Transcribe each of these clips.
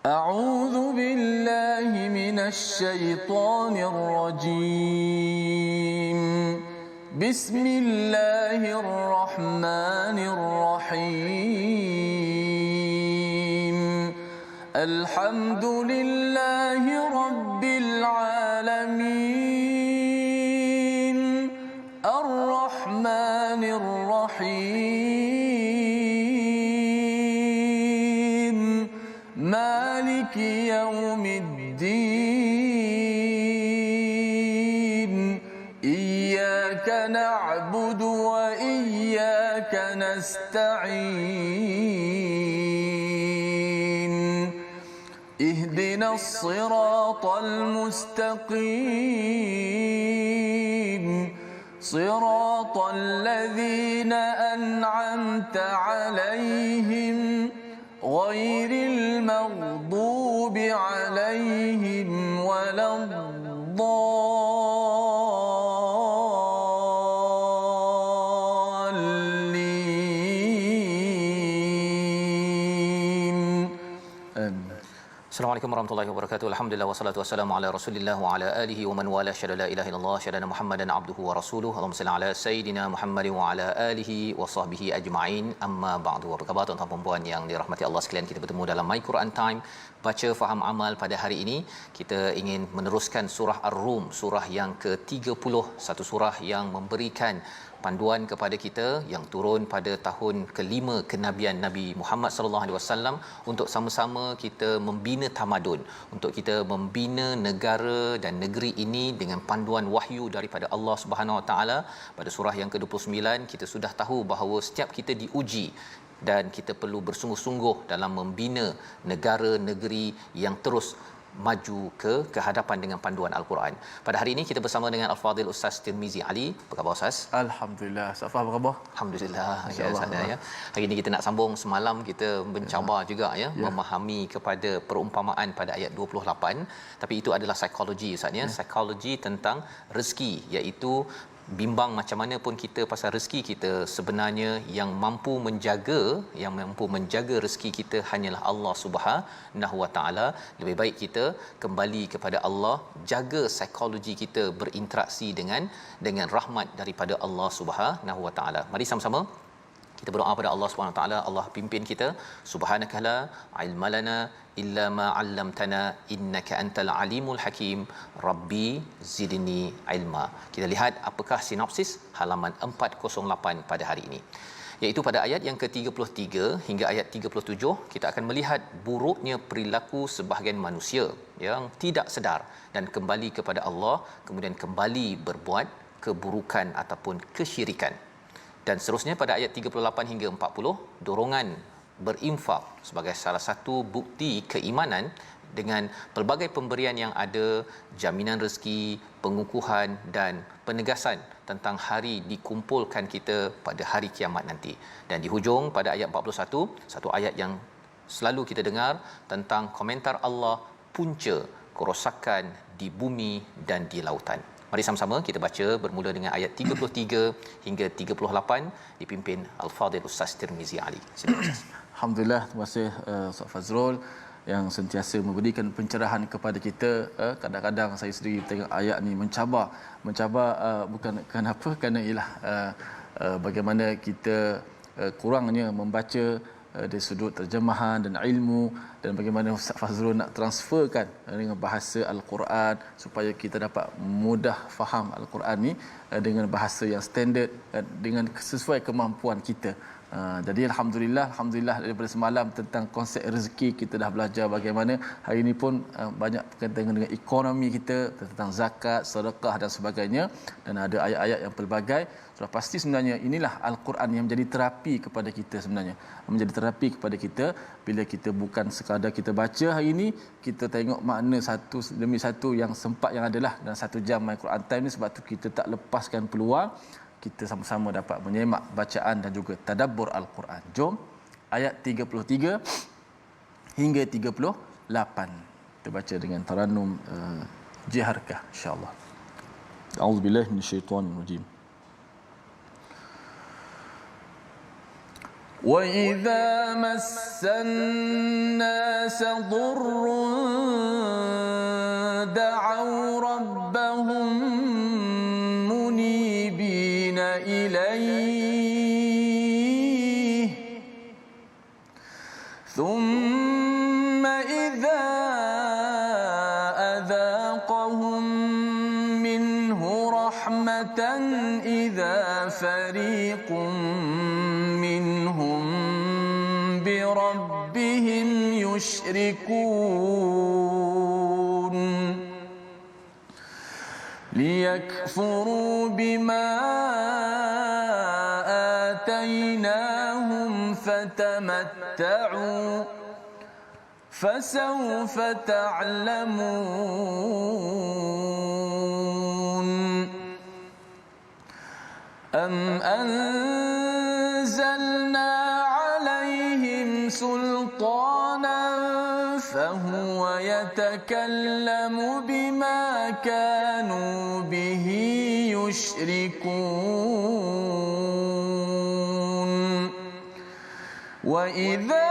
أعوذ بالله من الشيطان الرجيم. بسم الله الرحمن الرحيم. الحمد لله رب العالمين الرحمن الرحيم مالك يوم الدين إياك نعبد وإياك نستعين اهدنا الصراط المستقيم صراط الذين أنعمت عليهم غير المغضوب عليهم ولا الضالين. Assalamualaikum warahmatullahi wabarakatuh. Alhamdulillah wassalatu wassalamu ala Rasulillah wa ala alihi wa man wala syada la ilaha illallah syada Muhammadan abduhu wa rasuluhu. Allahumma salli ala sayidina Muhammad wa ala alihi wa sahbihi ajma'in. Amma ba'du. Apa khabar tuan-tuan dan puan yang dirahmati Allah sekalian? Kita bertemu dalam My Quran Time, baca faham amal. Pada hari ini kita ingin meneruskan surah Ar-Rum, surah yang ke-30, satu surah yang memberikan panduan kepada kita yang turun pada tahun ke-5 kenabian Nabi Muhammad sallallahu alaihi wasallam untuk sama-sama kita membina tamadun, untuk kita membina negara dan negeri ini dengan panduan wahyu daripada Allah Subhanahu Wa Taala. Pada surah yang ke-29 kita sudah tahu bahawa setiap kita diuji dan kita perlu bersungguh-sungguh dalam membina negara negeri yang terus maju ke hadapan dengan panduan Al-Quran. Pada hari ini kita bersama dengan Al-Fadhil Ustaz Tirmizi Ali. Apa khabar Ustaz? Alhamdulillah. Safa apa khabar? Alhamdulillah. Ya, ya. Hari ini kita nak sambung, semalam kita mencabar juga memahami kepada perumpamaan pada ayat 28, tapi itu adalah psikologi Ustaz ya. Psikologi tentang rezeki, iaitu bimbang macam mana pun kita pasal rezeki kita, sebenarnya yang mampu menjaga rezeki kita hanyalah Allah Subhanahu Wa Taala. Lebih baik kita kembali kepada Allah, jaga psikologi kita berinteraksi dengan rahmat daripada Allah Subhanahu Wa Taala. Mari sama-sama kita berdoa pada Allah Subhanahu Wa Taala. Allah pimpin kita. Subhanaka la ilma lana illa ma 'allamtana innaka antal alimul hakim. Rabbi zidni ilma. Kita lihat apakah sinopsis halaman 408 pada hari ini. Iaitu pada ayat yang ke-33 hingga ayat 37 kita akan melihat buruknya perilaku sebahagian manusia yang tidak sedar dan kembali kepada Allah, kemudian kembali berbuat keburukan ataupun kesyirikan. Dan seterusnya pada ayat 38 hingga 40, dorongan berinfak sebagai salah satu bukti keimanan dengan pelbagai pemberian yang ada, jaminan rezeki, pengukuhan dan penegasan tentang hari dikumpulkan kita pada hari kiamat nanti. Dan di hujung pada ayat 41, satu ayat yang selalu kita dengar tentang komentar Allah, punca kerosakan di bumi dan di lautan. Mari sama-sama kita baca bermula dengan ayat 33 hingga 38 dipimpin Al-Fadhil Ustaz Tirmizi Ali. Silakan Ustaz. Alhamdulillah, terima kasih Ustaz Fazrul yang sentiasa memberikan pencerahan kepada kita. Kadang-kadang saya sendiri tengok ayat ni mencabar bukan kenapa, kerana ialah bagaimana kita kurangnya membaca dari sudut terjemahan dan ilmu, dan bagaimana Ustaz Fazrul nak transferkan dengan bahasa Al-Quran supaya kita dapat mudah faham Al-Quran ni dengan bahasa yang standard, dengan sesuai kemampuan kita. Jadi alhamdulillah daripada semalam tentang konsep rezeki kita dah belajar bagaimana. Hari ini pun banyak berkaitan dengan ekonomi kita, tentang zakat, sedekah dan sebagainya, dan ada ayat-ayat yang pelbagai. Sudah pasti sebenarnya inilah Al-Quran yang menjadi terapi kepada kita, sebenarnya menjadi terapi kepada kita bila kita bukan sekadar kita baca hari ini, kita tengok makna satu demi satu yang sempat yang adalah dalam 1 jam My Quran Time ni. Sebab tu kita tak lepaskan peluang kita sama-sama dapat menyemak bacaan dan juga tadabbur Al-Quran. Jom ayat 33 hingga 38 kita baca dengan tarannum jiharkah insya-Allah. A'udzubillahi minasyaitonir rajim. وإذا مس الناس ضر دعوا ربهم منيبين إليه ثم إذا أذاقهم منه رحمة إذا فريق منهم بربهم يشركون ليكفروا بما آتيناهم فتمتعوا فسوف تعلمون أم أنزلنا عليهم سلطانا فهو يتكلم بما كانوا به يشركون وإذا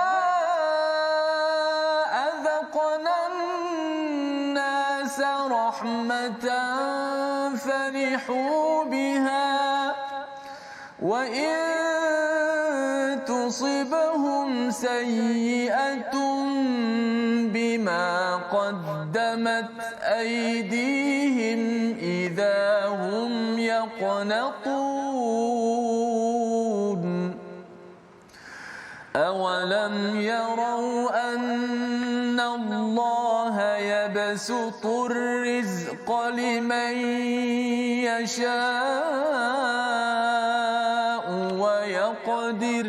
أذقنا الناس رحمة فرحوا بها وإن تصبهم سيئة بما قدمت أيديهم إذا هم يقنطون أولم يروا أن الله يبسط الرزق لمن يشاء ويقدر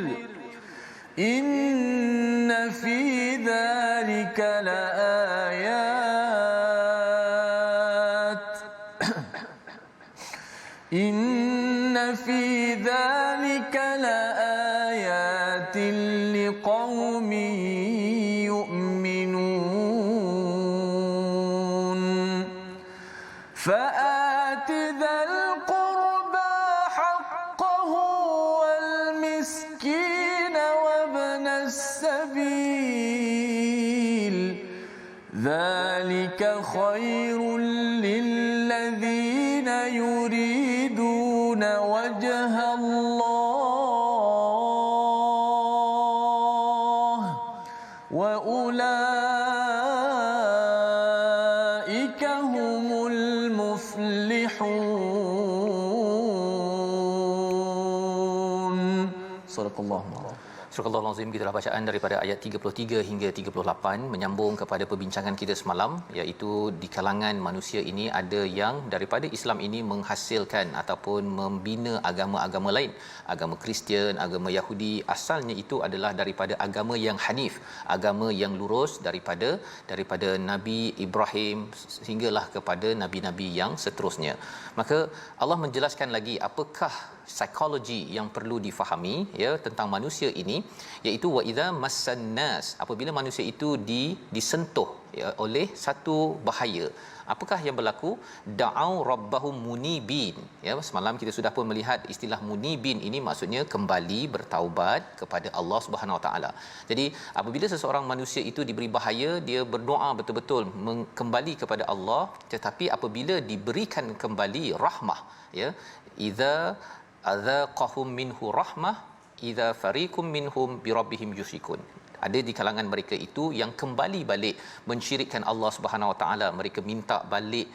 إن في ذلك لآيات إن في ذلك لآيات لقوم يؤمنون فآت ذا القربى حقه والمسكين وابن السبيل ذلك خير للذين يريدون وجه الله وأولئك هم المفلحون صدق الله العظيم. Surah Al-Azim, gitulah bacaan daripada ayat 33 hingga 38 menyambung kepada perbincangan kita semalam, iaitu di kalangan manusia ini ada yang daripada Islam ini menghasilkan ataupun membina agama-agama lain. Agama Kristian, agama Yahudi, asalnya itu adalah daripada agama yang hanif, agama yang lurus daripada Nabi Ibrahim sehinggalah kepada nabi-nabi yang seterusnya. Maka Allah menjelaskan lagi apakah psikologi yang perlu difahami tentang manusia ini, iaitu wa idza massannas, apabila manusia itu disentuh oleh satu bahaya, apakah yang berlaku? Da'au rabbahum munibin. Semalam kita sudah pun melihat istilah munibin ini maksudnya kembali bertaubat kepada Allah Subhanahu Wa Taala. Jadi apabila seseorang manusia itu diberi bahaya, dia berdoa betul-betul kembali kepada Allah, tetapi apabila diberikan kembali rahmah, idza adzaqahum minhu rahmah idza fariqum minhum bi rabbihim yusyrikun. Ada di kalangan mereka itu yang kembali balik mensyirikkan Allah Subhanahu Wa Taala, mereka minta balik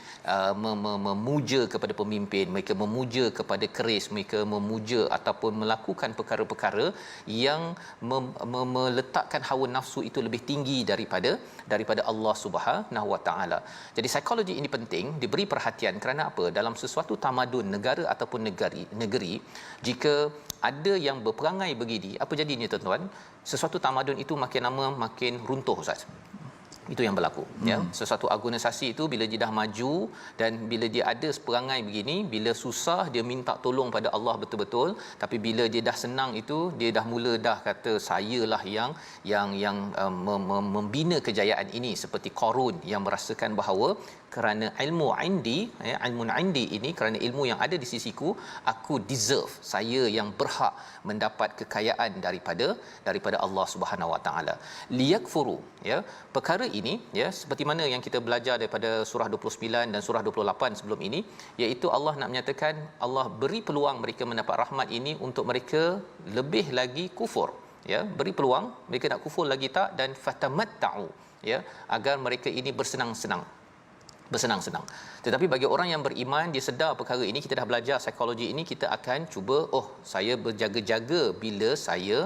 memuja kepada pemimpin, mereka memuja kepada keris, mereka memuja ataupun melakukan perkara-perkara yang meletakkan hawa nafsu itu lebih tinggi daripada Allah Subhanahu Wa Taala. Jadi psikologi ini penting diberi perhatian kerana apa? Dalam sesuatu tamadun negara ataupun negeri, jika ada yang berperangai begini, apa jadinya tuan-tuan? Sesuatu tamadun itu makin lama makin runtuh, Ustaz. Itu yang berlaku. Sesuatu organisasi itu bila dia dah maju dan bila dia ada perangai begini, bila susah dia minta tolong pada Allah betul-betul, tapi bila dia dah senang itu dia dah mula dah kata sayalah yang membina kejayaan ini, seperti Qarun yang merasakan bahawa kerana ilmu indi, ilmu indi ini, kerana ilmu yang ada di sisiku, aku deserve, saya yang berhak mendapat kekayaan daripada Allah Subhanahu Wa Taala. Liyakfuru, ya, perkara ini, ya, seperti mana yang kita belajar daripada surah 29 dan surah 28 sebelum ini, iaitu Allah nak menyatakan Allah beri peluang mereka mendapat rahmat ini untuk mereka lebih lagi kufur, ya, beri peluang mereka nak kufur lagi tak, dan fatamatta'u, ya, agar mereka ini bersenang-senang. Tetapi bagi orang yang beriman, dia sedar perkara ini, kita dah belajar psikologi ini, kita akan cuba, saya berjaga-jaga bila saya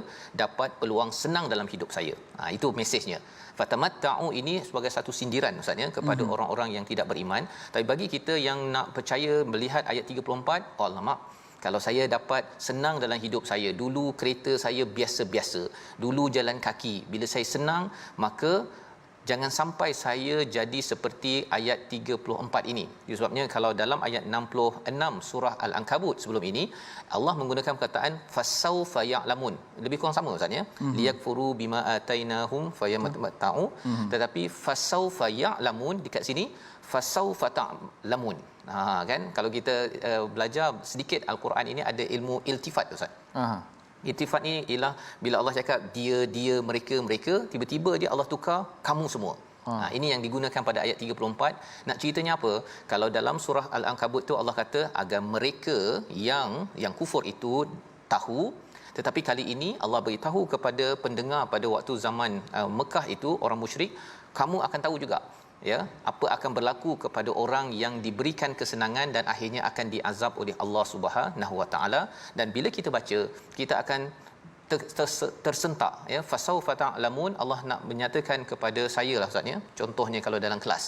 dapat peluang senang dalam hidup saya. Itu mesejnya. Fatamatta'u ini sebagai satu sindiran maksudnya kepada orang-orang yang tidak beriman. Tapi bagi kita yang nak percaya, melihat ayat 34, alamak, kalau saya dapat senang dalam hidup saya, dulu kereta saya biasa-biasa, dulu jalan kaki, bila saya senang, maka jangan sampai saya jadi seperti ayat 34 ini. Sebabnya kalau dalam ayat 66 surah Al-Ankabut sebelum ini, Allah menggunakan perkataan fasawfa ya'lamun. Lebih kurang sama Ustaz, ya. Liyakfuru bima atainahum fayamatta'u. Tetapi fasawfa ya'lamun dekat sini fasawfa ta'lamun. Kan kalau kita belajar sedikit Al-Quran ini, ada ilmu iltifat Ustaz. Iltifat ni ialah bila Allah cakap dia, mereka, tiba-tiba dia Allah tukar kamu semua. Ini yang digunakan pada ayat 34. Nak ceritanya apa? Kalau dalam surah Al-Ankabut tu Allah kata agar mereka yang kufur itu tahu, tetapi kali ini Allah beritahu kepada pendengar pada waktu zaman Mekah itu, orang musyrik, kamu akan tahu juga, ya, apa akan berlaku kepada orang yang diberikan kesenangan dan akhirnya akan diazab oleh Allah Subhanahu Wa Taala. Dan bila kita baca, kita akan tersentak, ya. Fasawfa ta'lamun, Allah nak menyatakan kepada saya lah Ustaz, ya. Contohnya kalau dalam kelas,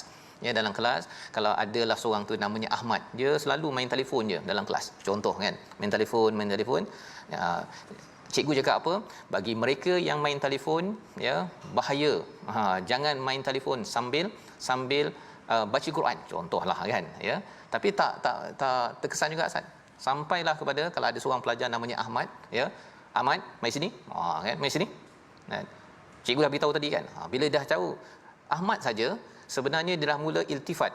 ya, dalam kelas kalau adalah seorang tu namanya Ahmad, dia selalu main telefon je dalam kelas, contoh kan, main telefon, ya, cikgu cakap apa? Bagi mereka yang main telefon, ya, bahaya. Jangan main telefon sambil baca Quran, contohlah kan, ya. Tapi tak terkesan juga Ustaz. Sampailah kepada, kalau ada seorang pelajar namanya Ahmad, ya, Ahmad, mai sini. Kan, mai sini. Cikgu dah beritahu tadi kan. Bila dah tahu Ahmad saja, sebenarnya dia dah mula iltifat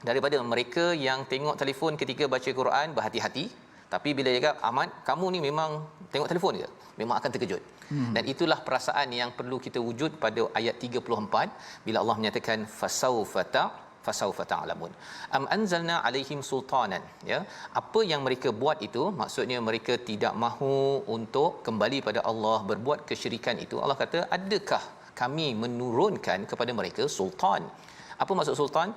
daripada mereka yang tengok telefon ketika baca Quran, berhati-hati. Tapi bila dia cakap, Ahmad, kamu ni memang tengok telefon ke? Memang akan terkejut. Dan itulah perasaan yang perlu kita wujud pada ayat 34 bila Allah menyatakan fasawfa ta'lamun. Am anzalna alaihim sultanan, ya. Apa yang mereka buat itu, maksudnya mereka tidak mahu untuk kembali pada Allah, berbuat kesyirikan itu. Allah kata, adakah kami menurunkan kepada mereka sultan? Apa maksud sultan?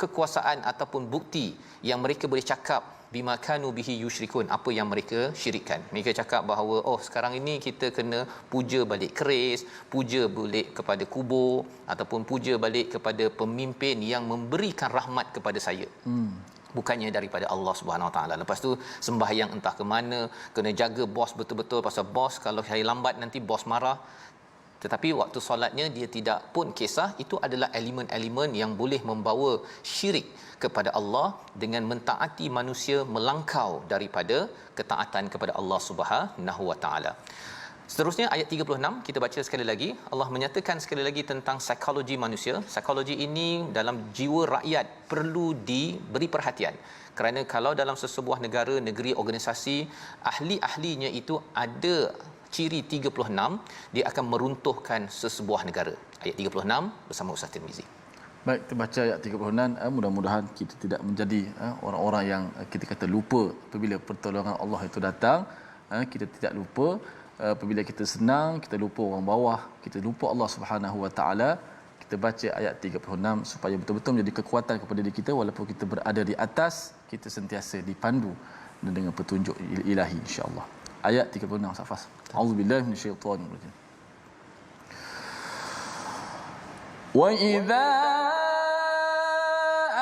Kekuasaan ataupun bukti yang mereka boleh cakap bima kanu bihi yusyrikun, apa yang mereka syirikkan. Mereka cakap bahawa sekarang ini kita kena puja balik keris, puja balik kepada kubur, ataupun puja balik kepada pemimpin yang memberikan rahmat kepada saya. Bukannya daripada Allah Subhanahu Wa Taala. Lepas tu sembahyang entah ke mana, kena jaga bos betul-betul, pasal bos kalau saya lambat nanti bos marah. Tetapi waktu solatnya dia tidak pun kisah. Itu adalah elemen-elemen yang boleh membawa syirik kepada Allah dengan mentaati manusia melangkau daripada ketaatan kepada Allah Subhanahu Wa Taala. Seterusnya ayat 36 kita baca sekali lagi. Allah menyatakan sekali lagi tentang psikologi manusia. Psikologi ini dalam jiwa rakyat perlu diberi perhatian. Kerana kalau dalam sesebuah negara, negeri, organisasi, ahli-ahlinya itu ada ciri 36, dia akan meruntuhkan sesebuah negara. Ayat 36 bersama Ustaz Tirmizi. Baik, kita baca ayat 36. Mudah-mudahan kita tidak menjadi orang-orang yang kita kata lupa apabila pertolongan Allah itu datang. Kita tidak lupa apabila kita senang, kita lupa orang bawah, kita lupa Allah Subhanahu Wa Taala. Kita baca ayat 36 supaya betul-betul menjadi kekuatan kepada diri kita walaupun kita berada di atas, kita sentiasa dipandu dengan petunjuk ilahi insya-Allah. Ayat 36 Safas. Auzubillahi minasyaitonir rajim. Wa idza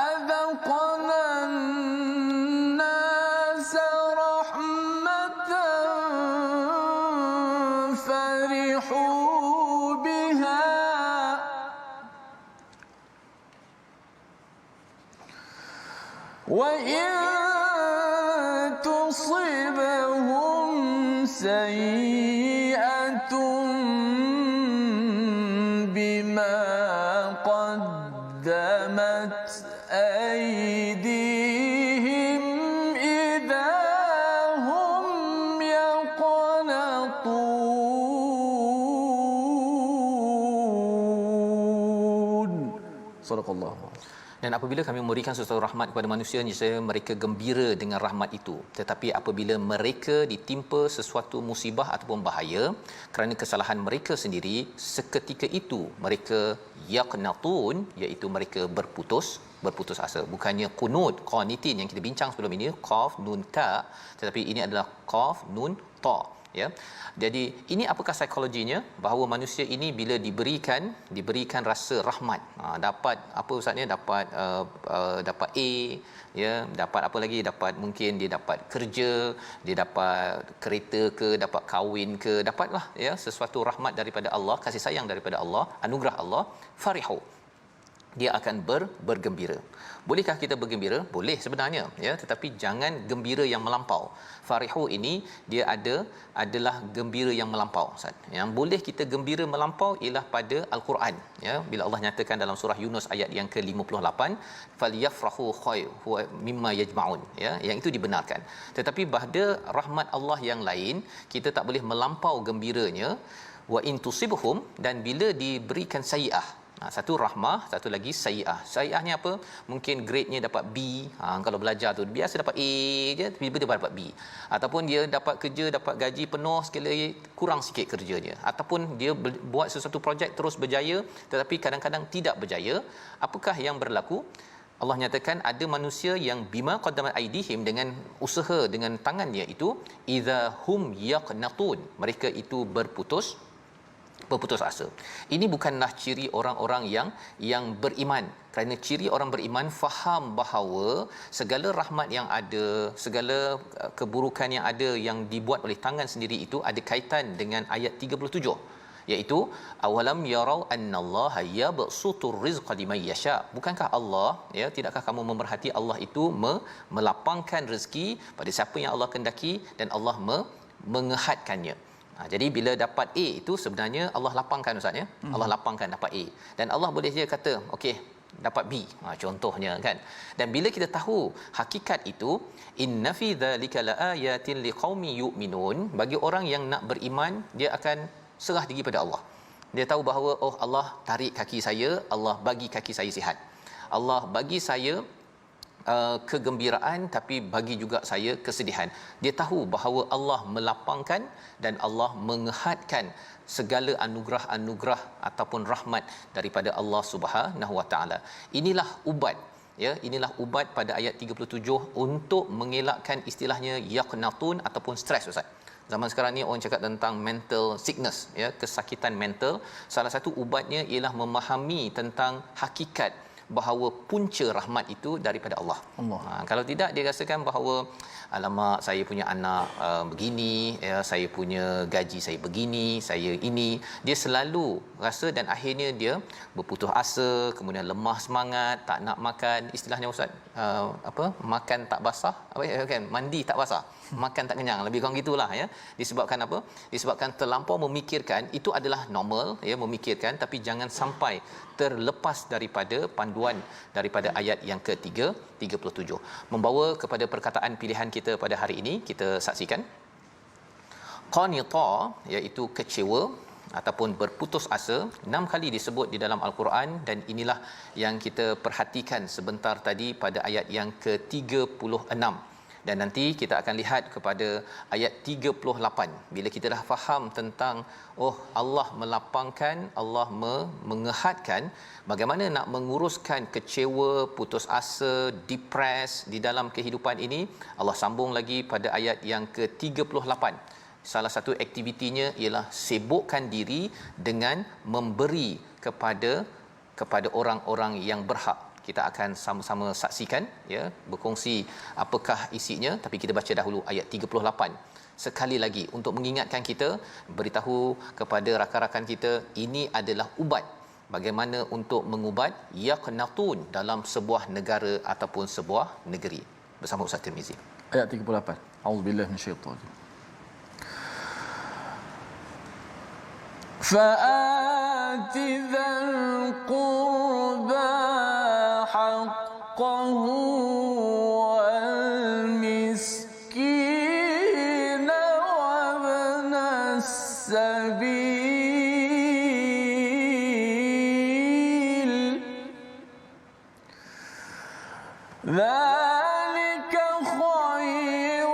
adaqna an-nasa rahmatan farihu biha wa in tusibhum sayyi'atun bima qaddamat Sadaqallahu. Dan apabila kami memberikan sesuatu rahmat kepada manusia, niscaya mereka gembira dengan rahmat itu. Tetapi apabila mereka ditimpa sesuatu musibah ataupun bahaya kerana kesalahan mereka sendiri, seketika itu mereka yaqnatun, iaitu mereka berputus asa. Bukannya qunut, qanitin yang kita bincang sebelum ini, qaf nun ta, tetapi ini adalah qaf nun ta, ya. Jadi ini apakah psikologinya, bahawa manusia ini bila diberikan rasa rahmat, dapat apa ustaz ni, dapat A, ya, dapat apa lagi, dapat mungkin dia dapat kerja, dia dapat kereta ke, dapat kahwin ke, dapatlah ya sesuatu rahmat daripada Allah, kasih sayang daripada Allah, anugerah Allah, farihu, dia akan bergembira. Bolehkah kita bergembira? Boleh sebenarnya, ya, tetapi jangan gembira yang melampau. Farihu ini dia adalah gembira yang melampau, Ustaz. Yang boleh kita gembira melampau ialah pada al-Quran, ya, bila Allah nyatakan dalam surah Yunus ayat yang ke-58, falyafrahu khair huwa mimma yajma'un, ya, yang itu dibenarkan. Tetapi pada rahmat Allah yang lain, kita tak boleh melampau gembiranya. Wa in tusibhum, dan bila diberikan sayiah, satu rahmah, satu lagi sayiah. Sayiahnya apa? Mungkin grade-nya dapat B. Kalau belajar tu biasa dapat A je, tiba-tiba dia dapat B. Ataupun dia dapat kerja, dapat gaji penuh, sekali kurang sikit kerjanya. Ataupun dia buat sesuatu projek terus berjaya, tetapi kadang-kadang tidak berjaya. Apakah yang berlaku? Allah nyatakan ada manusia yang bima qaddamat aidihim, dengan usaha dengan tangannya itu, idza hum yaqnatun, mereka itu berputus asa. Ini bukanlah ciri orang-orang yang beriman. Kerana ciri orang beriman faham bahawa segala rahmat yang ada, segala keburukan yang ada yang dibuat oleh tangan sendiri itu ada kaitan dengan ayat 37, iaitu awalam yarau annallaha yabsutur rizqa liman yasha. Bukankah Allah, ya, tidakkah kamu memerhati Allah itu melapangkan rezeki pada siapa yang Allah kehendaki, dan Allah mengehadkannya. Jadi bila dapat A itu sebenarnya Allah lapangkan, ustaz, ya. Allah lapangkan dapat A, dan Allah boleh je kata okey dapat B, contohnya kan. Dan bila kita tahu hakikat itu, inna fi dzalika laayatin liqaumin yu'minun, bagi orang yang nak beriman, dia akan serah diri pada Allah. Dia tahu bahawa oh, Allah tarik kaki saya, Allah bagi kaki saya sihat, Allah bagi saya kegembiraan, tapi bagi juga saya kesedihan. Dia tahu bahawa Allah melapangkan dan Allah mengehadkan segala anugerah-anugerah ataupun rahmat daripada Allah Subhanahu Wa Taala. Inilah ubat, ya, inilah ubat pada ayat 37 untuk mengelakkan istilahnya yaqnatun ataupun stres, ustaz. Zaman sekarang ni orang cakap tentang mental sickness, ya, kesakitan mental. Salah satu ubatnya ialah memahami tentang hakikat bahawa punca rahmat itu daripada Allah. Kalau tidak, dia rasakan bahawa alamak, saya punya anak begini, ya, saya punya gaji saya begini, saya ini, dia selalu rasa, dan akhirnya dia berputus asa, kemudian lemah semangat, tak nak makan, istilahnya ustaz, makan tak basah, kan, mandi tak basah, makan tak kenyang, lebih kurang gitulah, ya. Disebabkan apa? Disebabkan terlampau memikirkan. Itu adalah normal, ya, memikirkan, tapi jangan sampai terlepas daripada panduan daripada ayat yang ke-37. Membawa kepada perkataan pilihan kita pada hari ini, kita saksikan qanita, iaitu kecewa ataupun berputus asa, 6 kali disebut di dalam al-Quran, dan inilah yang kita perhatikan sebentar tadi pada ayat yang ke-36. Dan nanti kita akan lihat kepada ayat 38. Bila kita dah faham tentang Allah melapangkan, Allah mengehadkan, bagaimana nak menguruskan kecewa, putus asa, depres di dalam kehidupan ini, Allah sambung lagi pada ayat yang ke-38. Salah satu aktivitinya ialah sibukkan diri dengan memberi kepada orang-orang yang berhak. Kita akan sama-sama saksikan, ya, berkongsi apakah isinya, tapi kita baca dahulu ayat 38 sekali lagi untuk mengingatkan kita, beritahu kepada rakan-rakan kita, ini adalah ubat bagaimana untuk mengubat yaqnatun dalam sebuah negara ataupun sebuah negeri. Bersama Ustaz Tirmizi. Ayat 38. Auzubillahi minasyaitanir. فآت ذا القربى حقه والمسكين وابن السبيل ذلك خير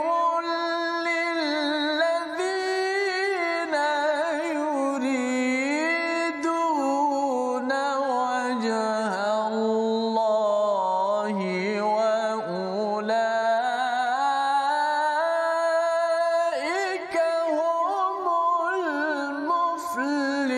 للذين يريدون وجه الله وأولئك هم المفلحون.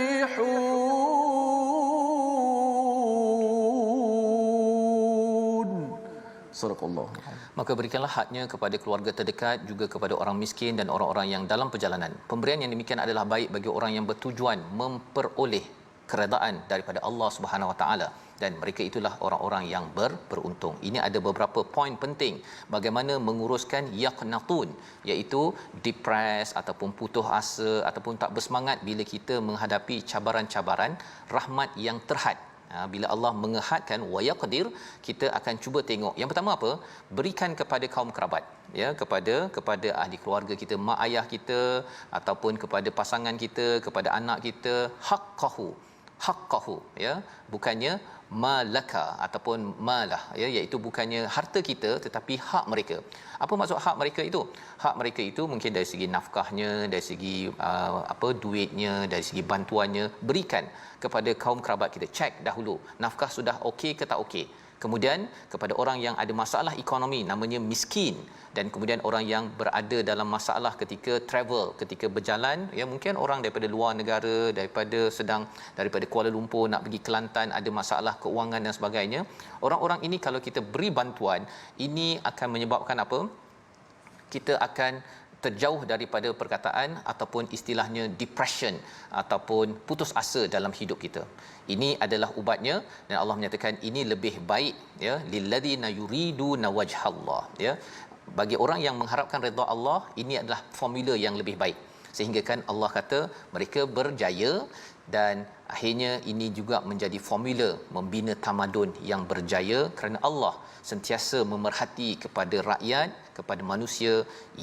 صدق الله. Maka berikanlah haknya kepada keluarga terdekat, juga kepada orang miskin dan orang-orang yang dalam perjalanan. Pemberian yang demikian adalah baik bagi orang yang bertujuan memperoleh keredaan daripada Allah Subhanahu Wa Taala, dan mereka itulah orang-orang yang beruntung. Ini ada beberapa poin penting bagaimana menguruskan yaqnatun, iaitu depress ataupun putus asa ataupun tak bersemangat bila kita menghadapi cabaran-cabaran rahmat yang terhad. Bila Allah mengehadkan wa yaqdir, kita akan cuba tengok yang pertama apa, berikan kepada kaum kerabat, ya, kepada ahli keluarga kita, mak ayah kita ataupun kepada pasangan kita, kepada anak kita, haqqahu, ya, bukannya malaka ataupun malah, ya, iaitu bukannya harta kita tetapi hak mereka. Apa maksud hak mereka itu? Hak mereka itu mungkin dari segi nafkahnya, dari segi duitnya, dari segi bantuannya, berikan kepada kaum kerabat kita. Cek dahulu nafkah sudah okey ke tak okey. Kemudian kepada orang yang ada masalah ekonomi, namanya miskin, dan kemudian orang yang berada dalam masalah ketika travel, ketika berjalan, ya, mungkin orang daripada luar negara, daripada Kuala Lumpur nak pergi Kelantan, ada masalah keuangan dan sebagainya. Orang-orang ini kalau kita beri bantuan, ini akan menyebabkan apa? Kita akan terjauh daripada perkataan ataupun istilahnya depression ataupun putus asa dalam hidup kita. Ini adalah ubatnya, dan Allah menyatakan ini lebih baik, ya, lilladzina yuriduna wajhallah, ya, bagi orang yang mengharapkan redha Allah. Ini adalah formula yang lebih baik, sehingga kan Allah kata mereka berjaya, dan akhirnya ini juga menjadi formula membina tamadun yang berjaya, kerana Allah sentiasa memerhati kepada rakyat, kepada manusia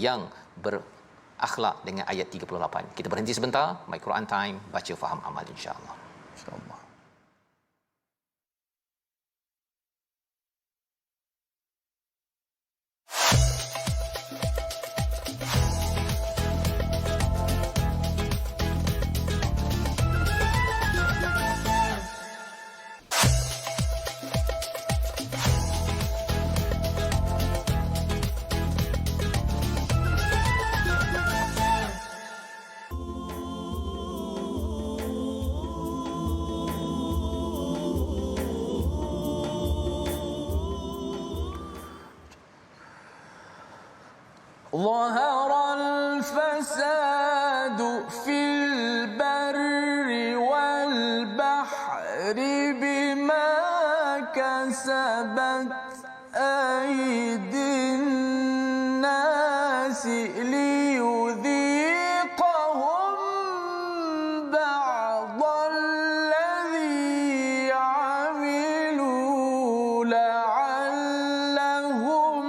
yang berakhlak, dengan ayat 38. Kita berhenti sebentar, My Quran Time, baca faham amal, insya-Allah. Insya-Allah. ظهر الفساد في البر والبحر بما كسبت أيدي الناس ليذيقهم بعض الذي عملوا لعلهم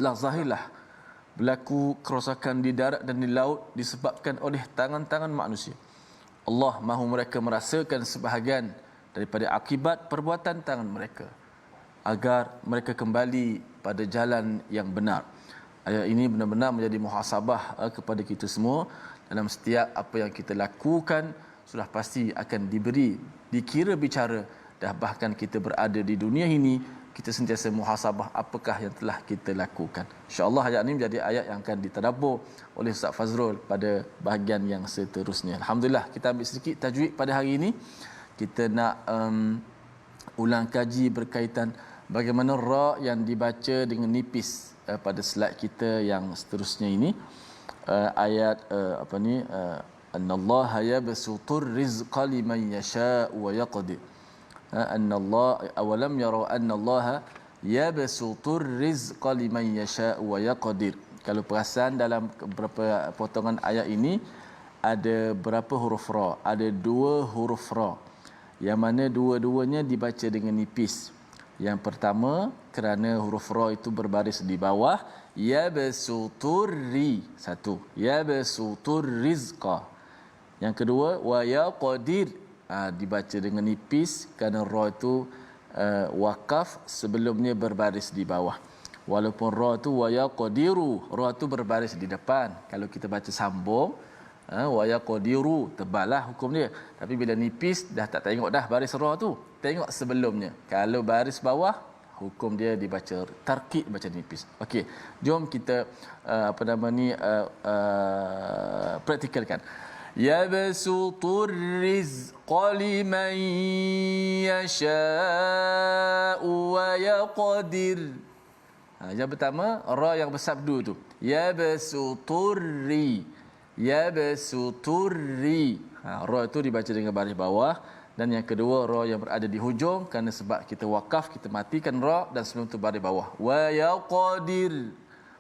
telah zahirlah berlaku kerosakan di darat dan di laut disebabkan oleh tangan-tangan manusia. Allah mahu mereka merasakan sebahagian daripada akibat perbuatan tangan mereka, agar mereka kembali pada jalan yang benar. Ayat ini benar-benar menjadi muhasabah kepada kita semua. Dalam setiap apa yang kita lakukan, sudah pasti akan dikira bicara. Dah bahkan kita berada di dunia ini, kita sentiasa muhasabah apakah yang telah kita lakukan. InsyaAllah ayat ini menjadi ayat yang akan ditadabbur oleh Ustaz Fazrul pada bahagian yang seterusnya. Alhamdulillah, kita ambil sedikit tajwid pada hari ini. Kita nak ulang kaji berkaitan bagaimana ra yang dibaca dengan nipis pada slide kita yang seterusnya ini. Ayat annallaha yabsutur rizqa liman yasha'u wa yaqdir. Annallaha awalam yara annallaha yabsutur rizqa liman yasha'u wa yaqdir. Kalau perasan dalam beberapa potongan ayat ini ada berapa huruf ra? Ada 2 huruf ra, yang mana dua-duanya dibaca dengan nipis. Yang pertama kerana huruf ra itu berbaris di bawah, yabsuturri, satu, yabsutur rizqa. Yang kedua wa yaqdir, dibaca dengan nipis kerana ra itu wakaf sebelumnya berbaris di bawah. Walaupun ra tu wa yaqdiru, ra tu berbaris di depan. Kalau kita baca sambung, wa yaqdiru, tebalah hukum dia. Tapi bila nipis dah tak tengok dah baris ra tu, tengok sebelumnya. Kalau baris bawah, hukum dia dibaca tarqiq, baca nipis. Okey, jom kita praktikalkan. Yabsutur rizqa liman yasha'u wa yaqdir. Yang pertama ra yang bersabdu tu, yabsuturri, yabsuturri. Ra itu dibaca dengan baris bawah. Dan yang kedua ra yang berada di hujung, kerana sebab kita wakaf, kita matikan ra dan sebelum tu baris bawah. Wa yaqdir,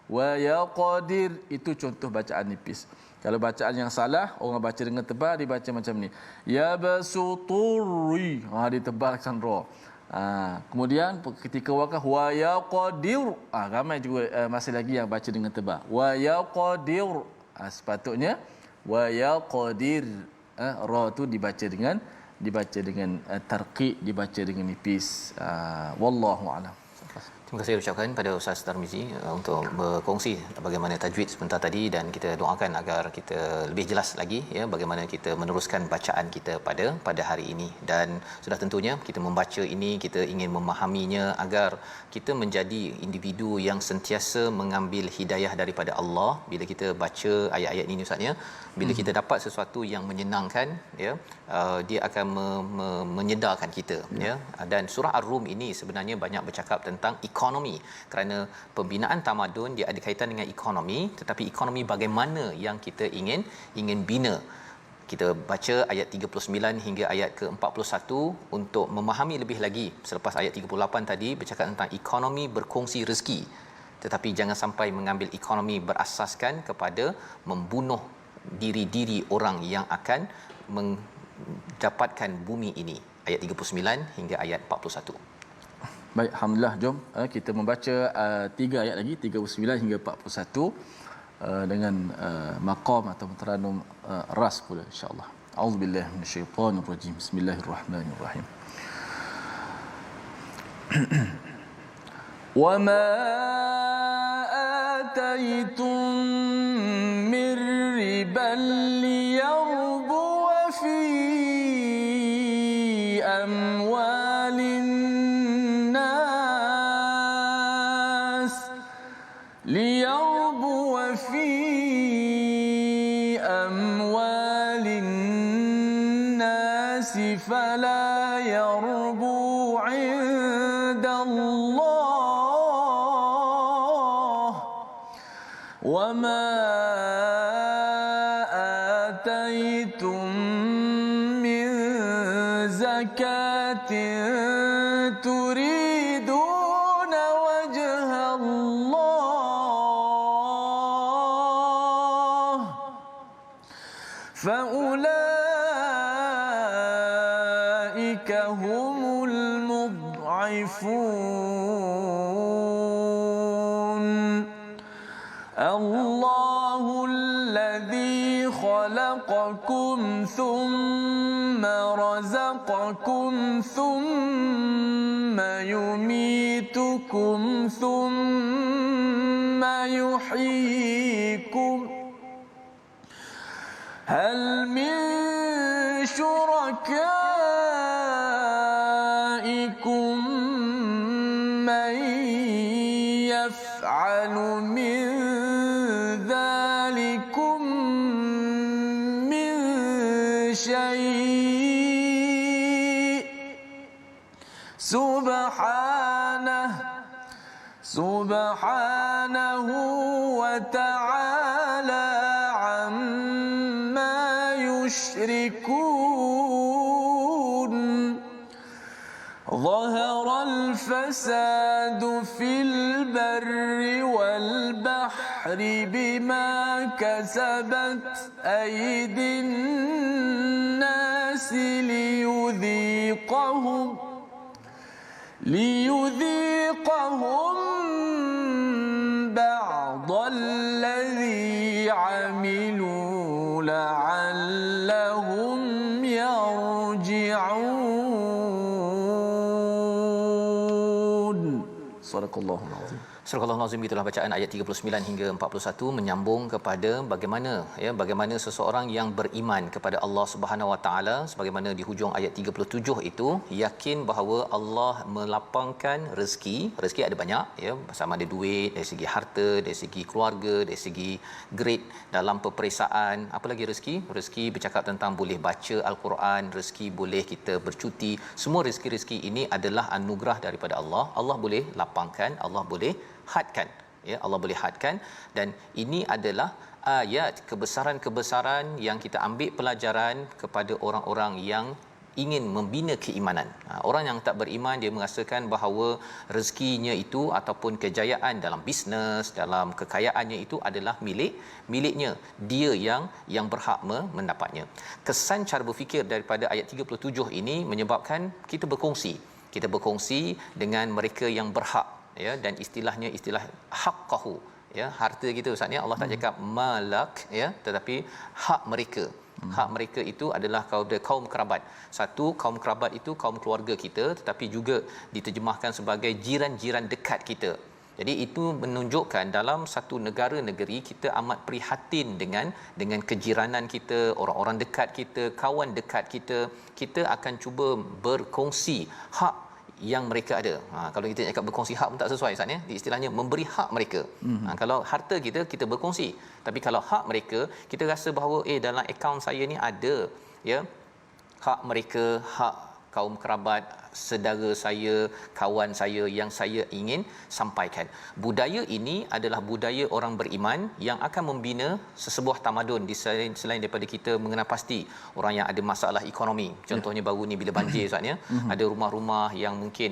wa yaqdir, itu contoh bacaan nipis. Kalau bacaan yang salah, orang baca dengan tebal, dibaca macam ni, yabsuturri, ditebalkan ra. Kemudian ketika wakaf wa yaqdir, ramai juga masih lagi yang baca dengan tebal, wa yaqdir. Sepatutnya wa yaqdir, ra tu dibaca dengan tarqiq, dibaca dengan nipis. Wallahu a'lam. Terima kasih ucapkan pada Ustaz Tarmizi untuk berkongsi bagaimana tajwid sebentar tadi, dan kita doakan agar kita lebih jelas lagi ya bagaimana kita meneruskan bacaan kita pada hari ini. Dan sudah tentunya kita membaca ini, kita ingin memahaminya agar kita menjadi individu yang sentiasa mengambil hidayah daripada Allah. Bila kita baca ayat-ayat ini Ustaz ya, bila kita dapat sesuatu yang menyenangkan ya, dia akan menyedarkan kita ya. Dan surah Ar-Rum ini sebenarnya banyak bercakap tentang ekonomi, kerana pembinaan tamadun dia ada kaitan dengan ekonomi, tetapi ekonomi bagaimana yang kita ingin bina. Kita baca ayat 39 hingga ayat ke-41 untuk memahami lebih lagi. Selepas ayat 38 tadi bercakap tentang ekonomi berkongsi rezeki, tetapi jangan sampai mengambil ekonomi berasaskan kepada membunuh diri-diri orang yang akan mendapatkan bumi ini. Ayat 39 hingga ayat 41. Baik, alhamdulillah, jom kita membaca 3 ayat lagi, 39 hingga 41 dengan maqam atau teranum ras pula insya-Allah. Auzubillahi minasyaitonir rajim. Bismillahirrahmanirrahim. Wa ma ataitum mir riban liyarbu fi amwalin ليربو في أموال الناس فلا يربو عند الله وما آتيتم من زكاة تريدون وجه الله فأولئك هم المضعفون. الله الذي خلقكم ثم رزقكم ثم يميتكم ثم يحييكم هل من شركائكم من يفعل من ذلكم من شيء سبحانه وتعالى عما يشركون. ظهر الفساد في البر والبحر بما كسبت أيدي الناس liyudhiqahum ba'dalladhi 'amilu la'allahum yarji'un. Sadaqallahul azim. Surah Al-Nazim, itulah bacaan ayat 39 hingga 41 menyambung kepada bagaimana seseorang yang beriman kepada Allah Subhanahu Wa Taala, sebagaimana di hujung ayat 37 itu yakin bahawa Allah melapangkan rezeki ada banyak, sama ada duit, dari segi harta, dari segi keluarga, dari segi grade dalam peperiksaan, apa lagi rezeki bercakap tentang boleh baca al-Quran, rezeki boleh kita bercuti, semua rezeki ini adalah anugerah daripada Allah. Allah boleh lapangkan, Allah boleh hadkan, Allah boleh hadkan, dan ini adalah ayat kebesaran-kebesaran yang kita ambil pelajaran kepada orang-orang yang ingin membina keimanan. Orang yang tak beriman, dia merasakan bahawa rezekinya itu ataupun kejayaan dalam bisnes, dalam kekayaannya itu adalah miliknya, dia yang berhak mendapatnya. Kesan cara berfikir daripada ayat 37 ini menyebabkan kita berkongsi dengan mereka yang berhak, dan istilahnya istilah haqqahu, harta kita Ustaz, Allah tak cakap malak, tetapi hak mereka. Hak mereka itu adalah kaum kerabat. Satu, kaum kerabat itu kaum keluarga kita, tetapi juga diterjemahkan sebagai jiran-jiran dekat kita. Jadi itu menunjukkan dalam satu negara-negeri kita amat prihatin dengan kejiranan kita, orang-orang dekat kita, kawan dekat kita. Kita akan cuba berkongsi hak yang mereka ada. Kalau kita cakap berkongsi hak pun tak sesuai Ustaz, istilahnya memberi hak mereka. Kalau harta kita berkongsi, tapi kalau hak mereka, kita rasa bahawa dalam akaun saya ni ada hak mereka, hak kaum kerabat, saudara saya, kawan saya yang saya ingin sampaikan. Budaya ini adalah budaya orang beriman yang akan membina sesebuah tamadun selain daripada kita mengenal pasti orang yang ada masalah ekonomi. Contohnya baru ni bila banjir Ustaz, ada rumah-rumah yang mungkin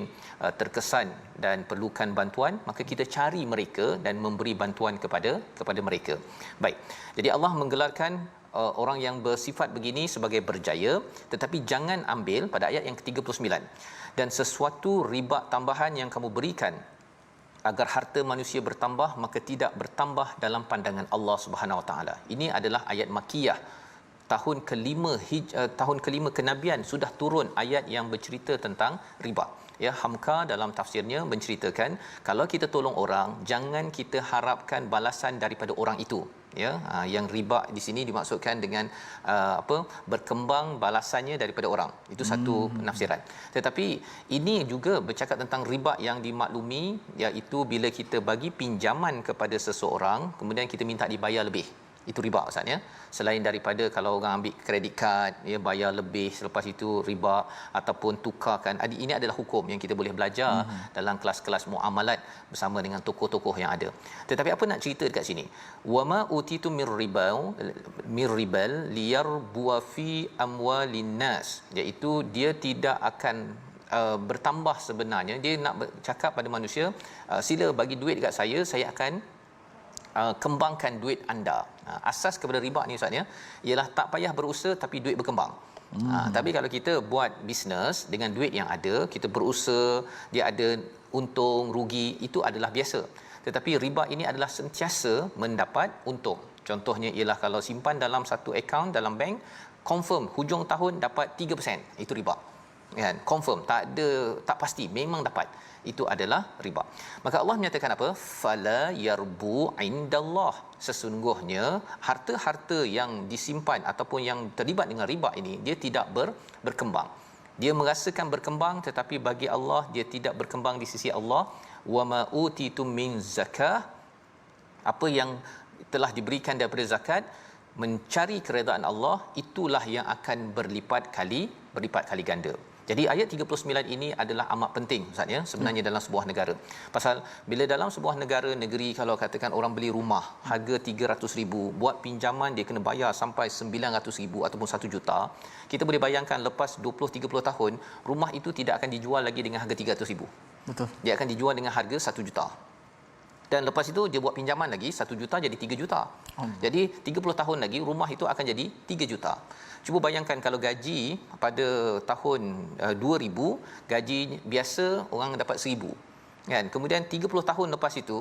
terkesan dan perlukan bantuan, maka kita cari mereka dan memberi bantuan kepada mereka. Baik. Jadi Allah menggelarkan orang yang bersifat begini sebagai berjaya, tetapi jangan ambil pada ayat yang ke-39, dan sesuatu riba tambahan yang kamu berikan agar harta manusia bertambah, maka tidak bertambah dalam pandangan Allah Subhanahu Wa Taala. Ini adalah ayat Makkiyah. Tahun kelima kenabian sudah turun ayat yang bercerita tentang riba. Hamka dalam tafsirnya menceritakan kalau kita tolong orang, jangan kita harapkan balasan daripada orang itu. Yang riba di sini dimaksudkan dengan berkembang balasannya daripada orang. Itu satu penafsiran. Tetapi ini juga bercakap tentang riba yang dimaklumi, iaitu bila kita bagi pinjaman kepada seseorang kemudian kita minta dibayar lebih. Itu riba Ustaz, selain daripada kalau orang ambil kredit kad, bayar lebih, selepas itu riba, ataupun tukarkan. Ini adalah hukum yang kita boleh belajar dalam kelas-kelas muamalat bersama dengan tokoh-tokoh yang ada. Tetapi apa nak cerita dekat sini, wama utitu mirribal liyarbuwa fi amwalin nas, iaitu dia tidak akan bertambah. Sebenarnya dia nak cakap pada manusia, sila bagi duit dekat saya akan kembangkan duit anda. Asas kepada riba ni Ustaz, ialah tak payah berusaha tapi duit berkembang. Tapi kalau kita buat bisnes dengan duit yang ada, kita berusaha, dia ada untung rugi, itu adalah biasa. Tetapi riba ini adalah sentiasa mendapat untung. Contohnya ialah kalau simpan dalam satu akaun dalam bank, confirm hujung tahun dapat 3%, itu riba. Confirm, tak pasti, memang dapat. Itu adalah riba. Maka Allah menyatakan apa? Fala yarbu indallah. Sesungguhnya harta-harta yang disimpan ataupun yang terlibat dengan riba ini, dia tidak berkembang. Dia merasakan berkembang, tetapi bagi Allah dia tidak berkembang di sisi Allah. Wa ma utitum min zakah, apa yang telah diberikan daripada zakat, mencari keredaan Allah, itulah yang akan berlipat kali ganda. Jadi ayat 39 ini adalah amat penting Ustaz, sebenarnya dalam sebuah negara. Pasal bila dalam sebuah negeri, kalau katakan orang beli rumah harga 300,000, buat pinjaman dia kena bayar sampai 900,000 ataupun 1 juta. Kita boleh bayangkan lepas 20-30 tahun, rumah itu tidak akan dijual lagi dengan harga 300,000. Betul. Dia akan dijual dengan harga 1 juta. Dan lepas itu dia buat pinjaman lagi 1 juta jadi 3 juta. Jadi 30 tahun lagi rumah itu akan jadi 3 juta. Cuba bayangkan kalau gaji pada tahun 2000, gaji biasa orang dapat 1000. Kan? Kemudian 30 tahun lepas itu,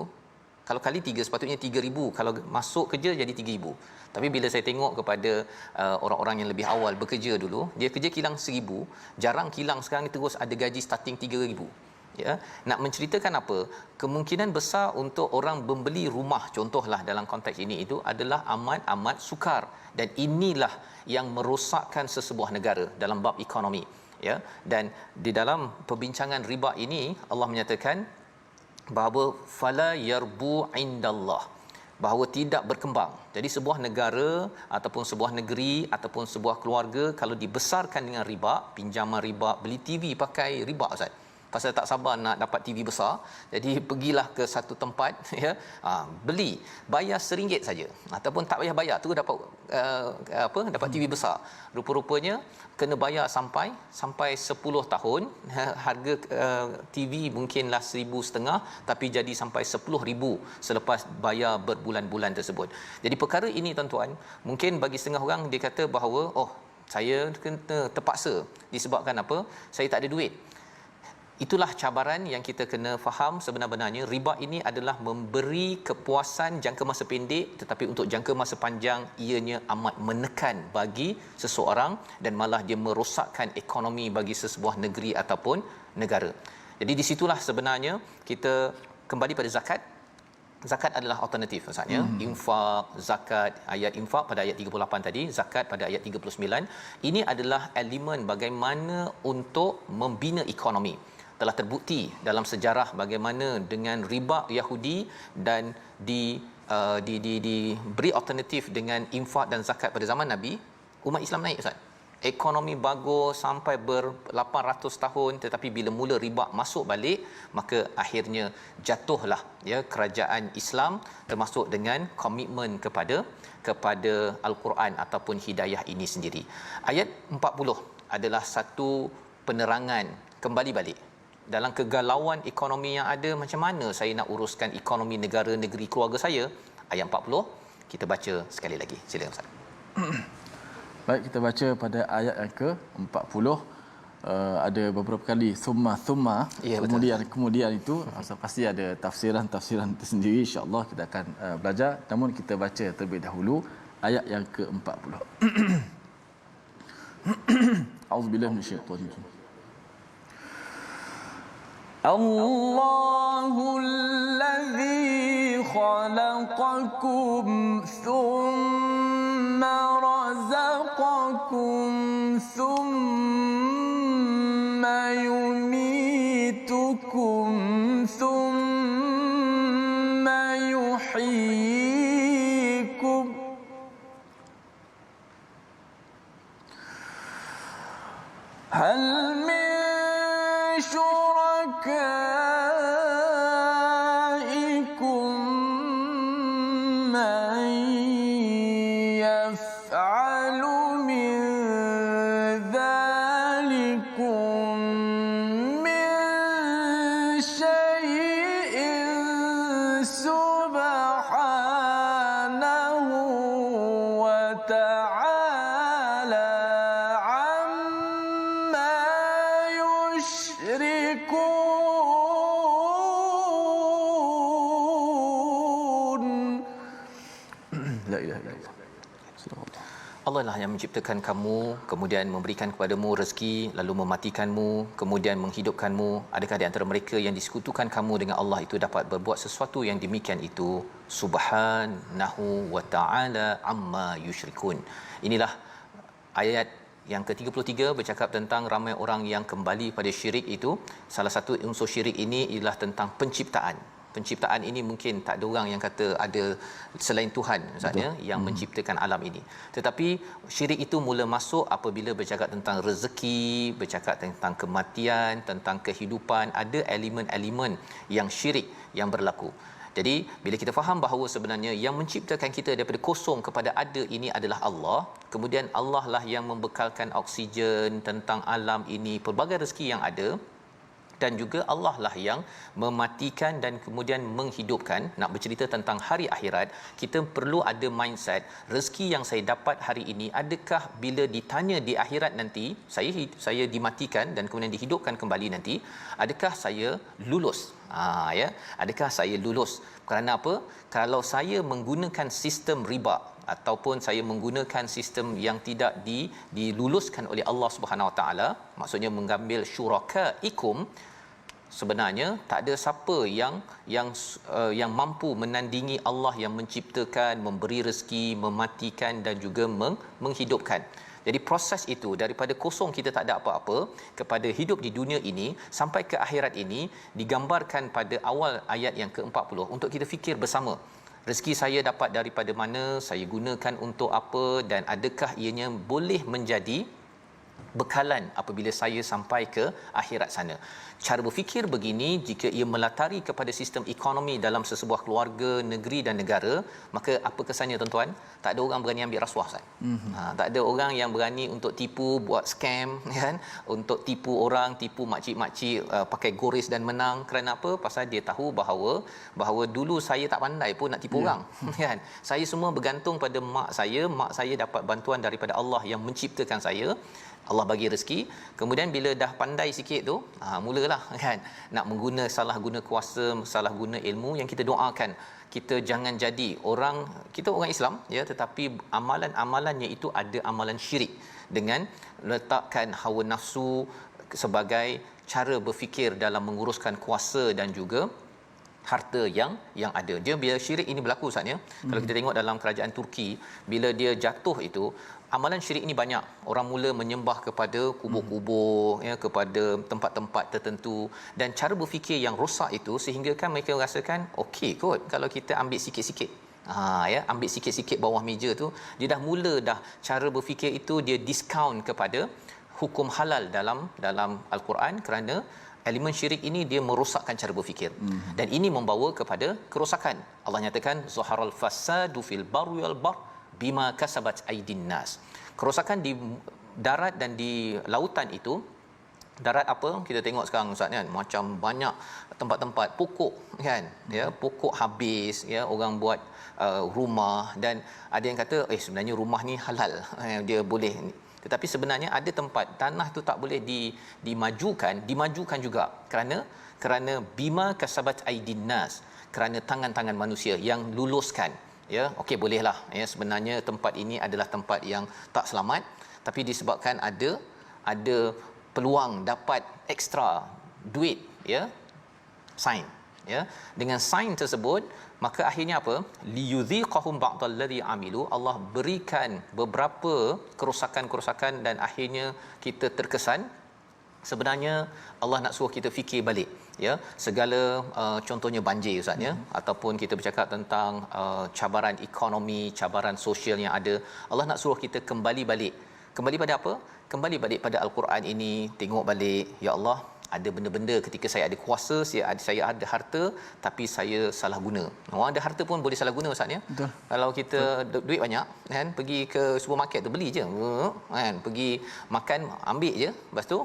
kalau kali 3 sepatutnya 3000, kalau masuk kerja jadi 3000. Tapi bila saya tengok kepada orang-orang yang lebih awal bekerja dulu, dia kerja kilang 1000, jarang kilang sekarang ni terus ada gaji starting 3000. Ya, nak menceritakan apa? Kemungkinan besar untuk orang membeli rumah, contohlah dalam konteks ini, itu adalah amat sukar, dan inilah yang merosakkan sesebuah negara dalam bab ekonomi. Ya, dan di dalam perbincangan riba ini Allah menyatakan bahawa fala yarbu indallah, bahawa tidak berkembang. Jadi sebuah negara ataupun sebuah negeri ataupun sebuah keluarga kalau dibesarkan dengan riba, pinjaman riba, beli TV pakai riba, Ustaz, pasal tak sabar nak dapat TV besar, jadi pergilah ke satu tempat ya, beli, bayar RM1 saja ataupun tak payah bayar tu dapat dapat TV besar. Rupa-rupanya kena bayar sampai 10 tahun. Harga TV mungkinlah 1,500 tapi jadi sampai 10,000 selepas bayar berbulan-bulan tersebut. Jadi perkara ini tuan-tuan, mungkin bagi setengah orang dia kata bahawa saya kena terpaksa disebabkan apa? Saya tak ada duit. Itulah cabaran yang kita kena faham. Sebenarnya riba ini adalah memberi kepuasan jangka masa pendek, tetapi untuk jangka masa panjang ianya amat menekan bagi seseorang dan malah dia merosakkan ekonomi bagi sesebuah negeri ataupun negara. Jadi di situlah sebenarnya kita kembali pada zakat. Zakat adalah alternatif maksudnya. Infak, zakat, ayat infak pada ayat 38 tadi, zakat pada ayat 39. Ini adalah elemen bagaimana untuk membina ekonomi. Telah terbukti dalam sejarah bagaimana dengan riba Yahudi dan diberi alternatif dengan infak dan zakat pada zaman Nabi, umat Islam naik, Ustaz. Ekonomi bagus sampai ber-800 tahun, tetapi bila mula riba masuk balik, maka akhirnya jatuhlah ya kerajaan Islam, termasuk dengan komitmen kepada Al-Quran ataupun hidayah ini sendiri. Ayat 40 adalah satu penerangan kembali balik dalam kegalauan ekonomi yang ada. Macam mana saya nak uruskan ekonomi negara, negeri, keluarga saya? Ayat 40 kita baca sekali lagi. Silakan Ustaz. Baik, kita baca pada ayat yang ke-40. Ada beberapa kali thumma ya, kemudian itu pasti ada tafsiran tersendiri, insya-Allah kita akan belajar. Namun kita baca terlebih dahulu ayat yang ke-40. Auzubillahi minasyaitanir rajim. Allahul-ladzi khalaqakum thumma razaqakum thumma yumitukum thumma yuhyikum. Hal min شركائكم من يفعل من ذلكم من شيء سبحانه وتعالى عما يشركون. لا إله إلا الله. Allah lah yang menciptakan kamu, kemudian memberikan kepadamu rezeki, lalu mematikanmu, kemudian menghidupkanmu. Adakah di antara mereka yang disekutukan kamu dengan Allah itu dapat berbuat sesuatu yang demikian itu? Subhanahu wa ta'ala amma yusyrikun. Inilah ayat yang ke-33 bercakap tentang ramai orang yang kembali pada syirik itu. Salah satu unsur syirik ini ialah tentang penciptaan. Penciptaan ini mungkin tak ada orang yang kata ada selain Tuhan maksudnya yang menciptakan alam ini. Tetapi syirik itu mula masuk apabila bercakap tentang rezeki, bercakap tentang kematian, tentang kehidupan, ada elemen-elemen yang syirik yang berlaku. Jadi bila kita faham bahawa sebenarnya yang menciptakan kita daripada kosong kepada ada ini adalah Allah, kemudian Allah lah yang membekalkan oksigen, tentang alam ini, pelbagai rezeki yang ada, dan juga Allah lah yang mematikan dan kemudian menghidupkan. Nak bercerita tentang hari akhirat, kita perlu ada mindset rezeki yang saya dapat hari ini, adakah bila ditanya di akhirat nanti, saya dimatikan dan kemudian dihidupkan kembali nanti, adakah saya lulus? Ya, adakah saya lulus? Kerana apa? Kalau saya menggunakan sistem riba ataupun saya menggunakan sistem yang tidak diluluskan oleh Allah Subhanahu Wa Taala, maksudnya mengambil syurakaikum, sebenarnya tak ada siapa yang mampu menandingi Allah yang menciptakan, memberi rezeki, mematikan dan juga menghidupkan. Jadi proses itu daripada kosong, kita tak ada apa-apa, kepada hidup di dunia ini sampai ke akhirat ini digambarkan pada awal ayat yang ke-40 untuk kita fikir bersama. Rezeki saya dapat daripada mana, saya gunakan untuk apa, dan adakah ianya boleh menjadi bekalan apabila saya sampai ke akhirat sana. Cara berfikir begini, jika ia melatari kepada sistem ekonomi dalam sesebuah keluarga, negeri dan negara, maka apa kesannya tuan-tuan? Tak ada orang berani ambil rasuah, Ustaz. Tak ada orang yang berani untuk tipu, buat scam, kan? Untuk tipu orang, tipu makcik-makcik, pakai goris dan menang. Kerana apa? Pasal dia tahu bahawa dulu saya tak pandai pun nak tipu orang, kan? Saya semua bergantung pada mak saya dapat bantuan daripada Allah yang menciptakan saya. Allah bagi rezeki, kemudian bila dah pandai sikit tu, mulalah, kan, nak salah guna kuasa, salah guna ilmu. Yang kita doakan, kita jangan jadi kita orang Islam, ya, tetapi amalan-amalannya itu ada amalan syirik, dengan letakkan hawa nafsu sebagai cara berfikir dalam menguruskan kuasa dan juga harta yang ada. Dia bila syirik ini berlaku, Ustaz, ya. Kalau kita tengok dalam kerajaan Turki, bila dia jatuh itu, amalan syirik ini banyak. Orang mula menyembah kepada kubur-kubur, ya, kepada tempat-tempat tertentu, dan cara berfikir yang rosak itu sehingga kan mereka rasakan okey kot kalau kita ambil sikit-sikit. Ya, ambil sikit-sikit bawah meja tu, dia dah cara berfikir itu dia diskaun kepada hukum halal dalam al-Quran, kerana elemen syirik ini dia merosakkan cara berfikir. Dan ini membawa kepada kerosakan. Allah nyatakan zaharal fasadu fil barri wal bahr bima kasabat aydin nas. Kerosakan di darat dan di lautan itu, darat apa kita tengok sekarang, Ustaz, kan, macam banyak tempat-tempat pokok, kan, ya, pokok habis, ya, orang buat rumah, dan ada yang kata sebenarnya rumah ni halal, dia boleh. Tetapi sebenarnya ada tempat tanah tu tak boleh dimajukan juga kerana bima kasabat aydin nas, kerana tangan-tangan manusia yang luluskan. Ya, okey, bolehlah, ya, sebenarnya tempat ini adalah tempat yang tak selamat, tapi disebabkan ada peluang dapat ekstra duit, ya, sign, ya, dengan sign tersebut, maka akhirnya apa? Liyudhiqahum ba'dallazi amilu, Allah berikan beberapa kerosakan-kerosakan, dan akhirnya kita terkesan. Sebenarnya Allah nak suruh kita fikir balik, ya, segala contohnya banjir, Ustaz, ya, ataupun kita bercakap tentang cabaran ekonomi, cabaran sosial yang ada. Allah nak suruh kita kembali pada apa? Kembali balik pada al-Quran ini, tengok balik, ya Allah, ada benda-benda ketika saya ada kuasa, saya ada harta, tapi saya salah guna. Orang ada harta pun boleh salah guna, Ustaz, ya. Betul. Kalau kita duit banyak, kan, pergi ke supermarket tu beli je, kan, pergi makan ambil je, lepas tu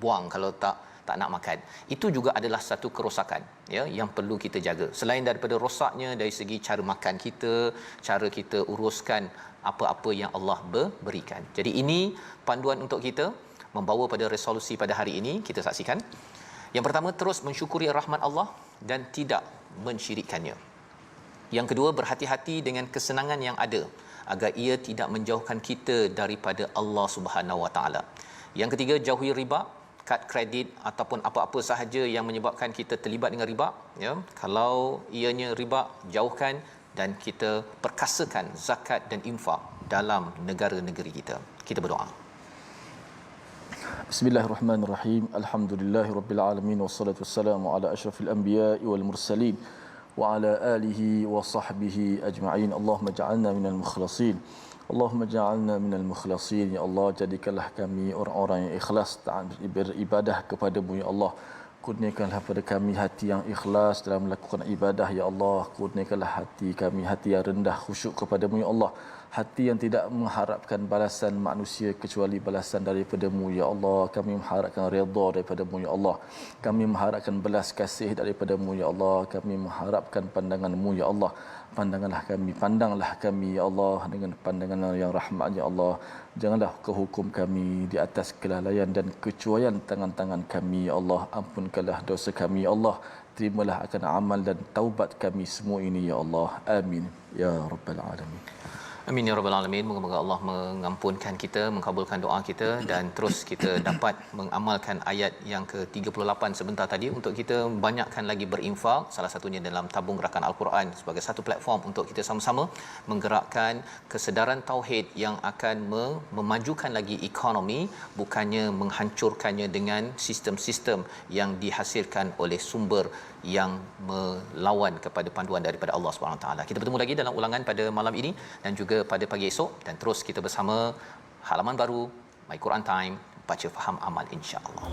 buang kalau tak nak makan. Itu juga adalah satu kerosakan, ya, yang perlu kita jaga. Selain daripada rosaknya dari segi cara makan kita, cara kita uruskan apa-apa yang Allah berikan. Jadi ini panduan untuk kita membawa pada resolusi pada hari ini. Kita saksikan. Yang pertama, terus mensyukuri rahmat Allah dan tidak mensyirikkannya. Yang kedua, berhati-hati dengan kesenangan yang ada agar ia tidak menjauhkan kita daripada Allah Subhanahu Wa Taala. Yang ketiga, jauhi riba, kad kredit ataupun apa-apa sahaja yang menyebabkan kita terlibat dengan riba, ya. Kalau ianya riba, jauhkan, dan kita perkasakan zakat dan infak dalam negara-negeri kita. Kita berdoa. Bismillahirrahmanirrahim. Alhamdulillahirabbil alamin, wassalatu wassalamu ala asyrafil anbiya'i wal mursalin wa ala alihi wa sahbihi ajma'in. Allahumma ja'alna minal mukhlasin. Allahumma ja'alna minal mukhlasin. Ya Allah, jadikanlah kami orang-orang yang ikhlas beribadah kepada-Mu, ya Allah. kurniakanlah pada kami hati yang ikhlas dalam melakukan ibadah ya Allah. Kurniakanlah hati kami hati yang rendah khusyuk kepadamu ya Allah. Hati yang tidak mengharapkan balasan manusia kecuali balasan daripada-Mu ya Allah. Kami mengharapkan redha daripada-Mu ya Allah. Kami mengharapkan belas kasih daripada-Mu ya Allah. Kami mengharapkan pandangan-Mu ya Allah. Pandanglah kami ya Allah dengan pandangan yang rahmat ya Allah. Janganlah kau hukum kami di atas kelalaian dan kecuaian tangan-tangan kami ya Allah. Ampunkanlah dosa kami ya Allah. Terimalah akan amal dan taubat kami semua ini ya Allah. Amin ya rabbal alamin. Amin ya rabbal alamin. Moga-moga Allah mengampunkan kita, mengabulkan doa kita dan terus kita dapat mengamalkan ayat yang ke-38 sebentar tadi untuk kita banyakkan lagi berinfak, salah satunya dalam tabung gerakan Al-Quran sebagai satu platform untuk kita sama-sama menggerakkan kesedaran tauhid yang akan memajukan lagi ekonomi, bukannya menghancurkannya dengan sistem-sistem yang dihasilkan oleh sumber yang melawan kepada panduan daripada Allah Subhanahu Wa Taala. Kita bertemu lagi dalam ulangan pada malam ini dan juga pada pagi esok, dan terus kita bersama halaman baru My Quran Time, baca faham amal insya-Allah.